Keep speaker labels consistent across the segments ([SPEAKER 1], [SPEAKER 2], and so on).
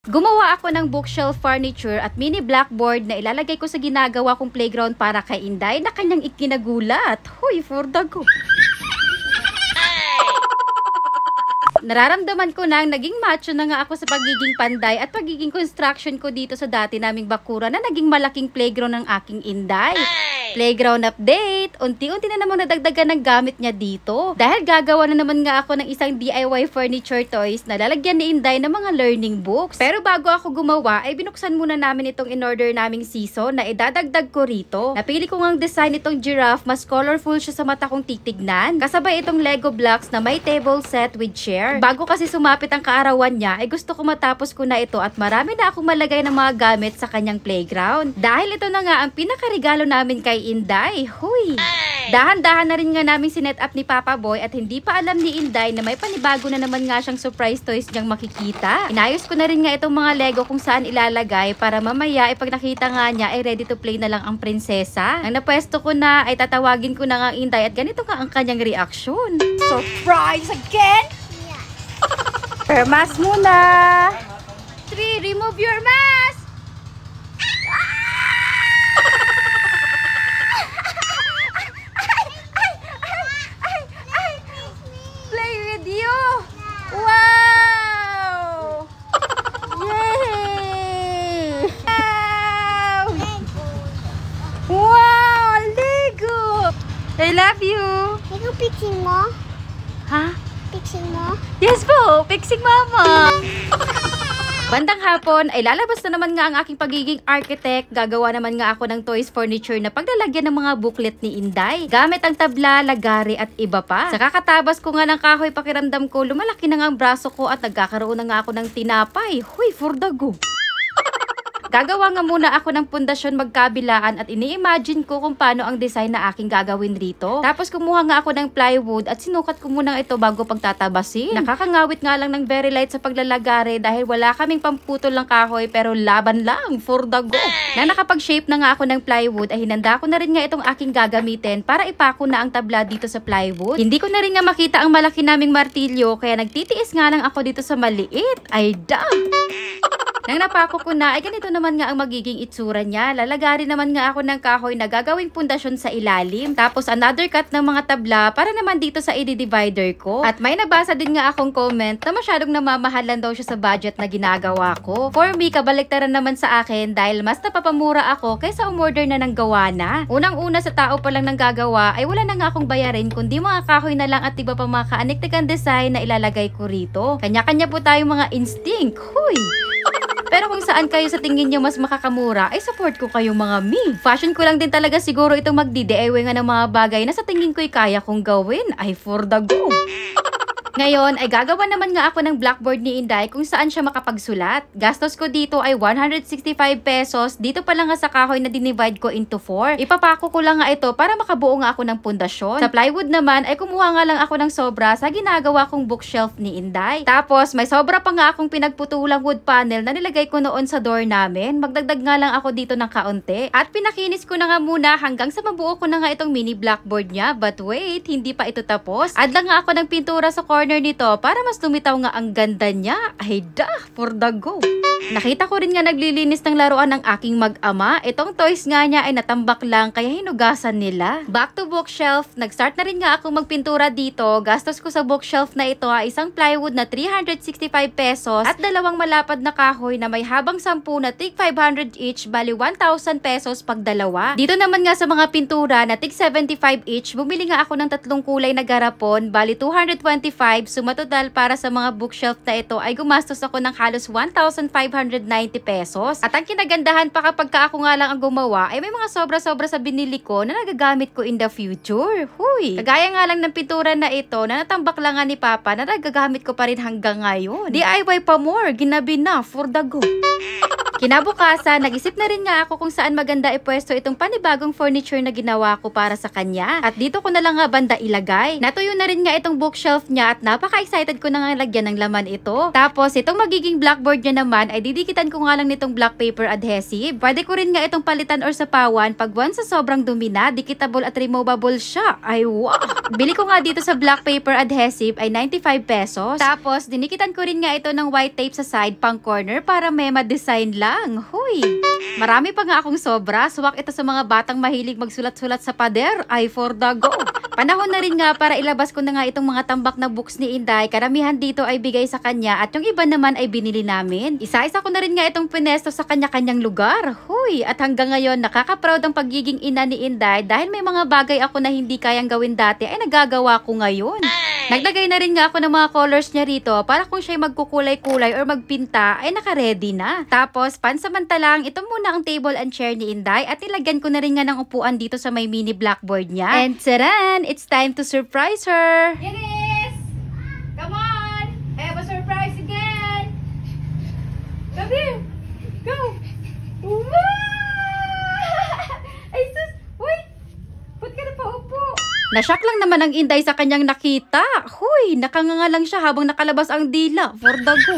[SPEAKER 1] Gumawa ako ng bookshelf furniture at mini blackboard na ilalagay ko sa ginagawa kong playground para kay Inday na kanyang ikinagulat. Huy, for the go! Nararamdaman ko nang naging macho na nga ako sa pagiging panday at pagiging construction ko dito sa dati naming bakuran na naging malaking playground ng aking Inday. Playground update, unti-unti na namang nadagdagan ng gamit niya dito. Dahil gagawa na naman nga ako ng isang DIY furniture toys na lalagyan ni Inday ng mga learning books. Pero bago ako gumawa, ay binuksan muna namin itong in-order naming season na idadagdag ko rito. Napili ko ngang design itong giraffe, mas colorful siya sa mata kong titignan. Kasabay itong Lego blocks na may table set with chair. Bago kasi sumapit ang kaarawan niya, ay gusto ko matapos ko na ito at marami na akong malagay ng mga gamit sa kanyang playground. Dahil ito na nga ang pinakaregalo namin kay Inday. Huy! Dahan-dahan na rin nga namin sinet up ni Papa Boy at hindi pa alam ni Inday na may panibago na naman nga siyang surprise toys niyang makikita. Inayos ko na rin nga itong mga Lego kung saan ilalagay para mamaya pag nakita nga niya ay ready to play na lang ang prinsesa. Nang napwesto ko na ay tatawagin ko na nga ang Inday at ganito nga ang kanyang reaksyon. Surprise again? Yeah. Mask muna! 3, remove your mask! I love you!
[SPEAKER 2] Ikaw pixing mo?
[SPEAKER 1] Ha?
[SPEAKER 2] Pixing mo?
[SPEAKER 1] Yes po! Pixing mama! Bandang hapon ay lalabas na naman nga ang aking pagiging architect. Gagawa naman nga ako ng toys furniture na paglalagyan ng mga booklet ni Inday. Gamit ang tabla, lagari at iba pa. Sa kakatabas ko nga ng kahoy, pakiramdam ko, lumalaki na nga ang braso ko at nagkakaroon na nga ako ng tinapay. Huy, for the go! Gagawa nga muna ako ng pundasyon magkabilaan at ini-imagine ko kung paano ang design na aking gagawin rito. Tapos kumuha nga ako ng plywood at sinukat ko muna ito bago pagtatabasin. Nakakangawit nga lang ng very light sa paglalagari dahil wala kaming pamputol ng kahoy pero laban lang, for the go. Na nakapag-shape na nga ako ng plywood ay hinanda ko na rin nga itong aking gagamitin para ipako na ang tabla dito sa plywood. Hindi ko na rin nga makita ang malaki naming martilyo kaya nagtitiis nga lang ako dito sa maliit. Ay da! Nang napako ko na, ay ganito naman nga ang magiging itsura niya. Lalagari naman nga ako ng kahoy na gagawing pundasyon sa ilalim. Tapos another cut ng mga tabla para naman dito sa i-divider ko. At may nabasa din nga akong comment na masyadong namamahalan daw siya sa budget na ginagawa ko. For me, kabaliktaran naman sa akin dahil mas napapamura ako kaysa umorder na ng gawa na. Unang-una sa tao pa lang nang gagawa ay wala na nga akong bayarin kundi mga kahoy na lang at iba pa mga kaaniktikan design na ilalagay ko rito. Kanya-kanya po tayong mga instinct. Huy! Pero kung saan kayo sa tingin nyo mas makakamura, ay support ko kayong mga me. Fashion ko lang din talaga siguro itong magdi-DIY nga ng mga bagay na sa tingin ko'y kaya kong gawin. Ay for the go! Ngayon ay gagawa naman nga ako ng blackboard ni Inday kung saan siya makapagsulat. Gastos ko dito ay 165 pesos. Dito pa lang nga sa kahoy na dinivide ko into 4. Ipapako ko lang nga ito para makabuo nga ako ng pundasyon. Sa plywood naman ay kumuha nga lang ako ng sobra sa ginagawa kong bookshelf ni Inday. Tapos may sobra pa nga akong pinagputulang wood panel na nilagay ko noon sa door namin. Magdagdag nga lang ako dito ng kaunti. At pinakinis ko na nga muna hanggang sa mabuo ko na nga itong mini blackboard niya. But wait, hindi pa ito tapos. Add lang nga ako ng pintura sa corner nito para mas lumitaw nga ang ganda niya. Ay da, for the go. Nakita ko rin nga naglilinis ng laruan ng aking mag-ama. Itong toys nga niya ay natambak lang kaya hinugasan nila. Back to bookshelf, nag-start na rin nga ako magpintura dito. Gastos ko sa bookshelf na ito ay isang plywood na 365 pesos at dalawang malapad na kahoy na may habang 10 na tig 500 each, bali 1,000 pesos pag dalawa. Dito naman nga sa mga pintura na tig 75 each, bumili nga ako ng 3 kulay na garapon, bali 225. Sumatotal para sa mga bookshelf na ito ay gumastos ako ng halos 1,590 pesos. At ang kinagandahan pa kapag ako nga lang ang gumawa ay may mga sobra-sobra sa binili ko na nagagamit ko in the future. Huy! Kagaya nga lang ng pintura na ito na natambak lang nga ni Papa na nagagamit ko pa rin hanggang ngayon. DIY pa more, ginabi na for the go. Kinabukasan, nag-isip na rin nga ako kung saan maganda ipwesto itong panibagong furniture na ginawa ko para sa kanya. At dito ko na lang nga banda ilagay. Natuyo na rin nga itong bookshelf niya at napaka-excited ko na nga lagyan ng laman ito. Tapos, itong magiging blackboard niya naman ay didikitan ko nga lang nitong black paper adhesive. Pwede ko rin nga itong palitan or sapawan pag once sa sobrang dumi na, dikitable at removable siya. Ay wow! Bili ko nga dito sa black paper adhesive ay 95 pesos. Tapos, dinikitan ko rin nga ito ng white tape sa side pang corner para may ma-design lang. Huy! Marami pa nga akong sobra. Suwak ito sa mga batang mahilig magsulat-sulat sa pader. Ay for the go! Panahon na rin nga para ilabas ko na nga itong mga tambak na books ni Inday. Karamihan dito ay bigay sa kanya at yung iba naman ay binili namin. Isa-isa ko na rin nga itong pinesto sa kanya-kanyang lugar. Huy! At hanggang ngayon, nakaka-proud ang pagiging ina ni Inday dahil may mga bagay ako na hindi kayang gawin dati ay nagagawa ko ngayon. Naglagay na rin nga ako ng mga colors niya rito para kung siya'y magkukulay-kulay or magpinta ay naka-ready na. Tapos, pansamantalang, ito muna ang table and chair ni Inday at ilagyan ko na rin nga ng upuan dito sa may mini blackboard niya. And taran! It's time to surprise her! Yanis! Come on! I have a surprise again! Come here! Go! Ay sus! Wait! Ba't ka na paupo? Nashock lang naman ang Inday sa kanyang nakita. Huy, nakanganga lang siya habang nakalabas ang dila. For the go.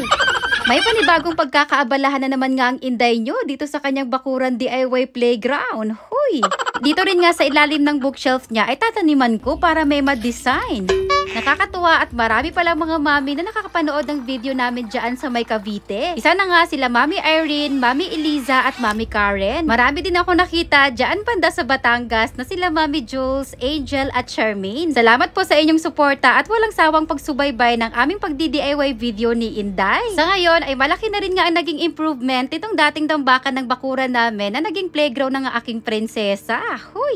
[SPEAKER 1] May panibagong pagkakaabalahan na naman nga ang Inday nyo dito sa kanyang bakuran DIY playground. Huy. Dito rin nga sa ilalim ng bookshelf niya ay tataniman ko para may ma-design. Nakakatuwa at marami palang mga mami na nakakapanood ng video namin dyan sa may Cavite. Isa na nga sila Mami Irene, Mami Eliza at Mami Karen. Marami din ako nakita dyan banda sa Batangas na sila Mami Jules, Angel at Charmaine. Salamat po sa inyong suporta at walang sawang pagsubaybay ng aming pag-DIY video ni Inday. Sa ngayon ay malaki na rin nga ang naging improvement itong dating dambakan ng bakuran namin na naging playground ng aking prinsesa. Huy!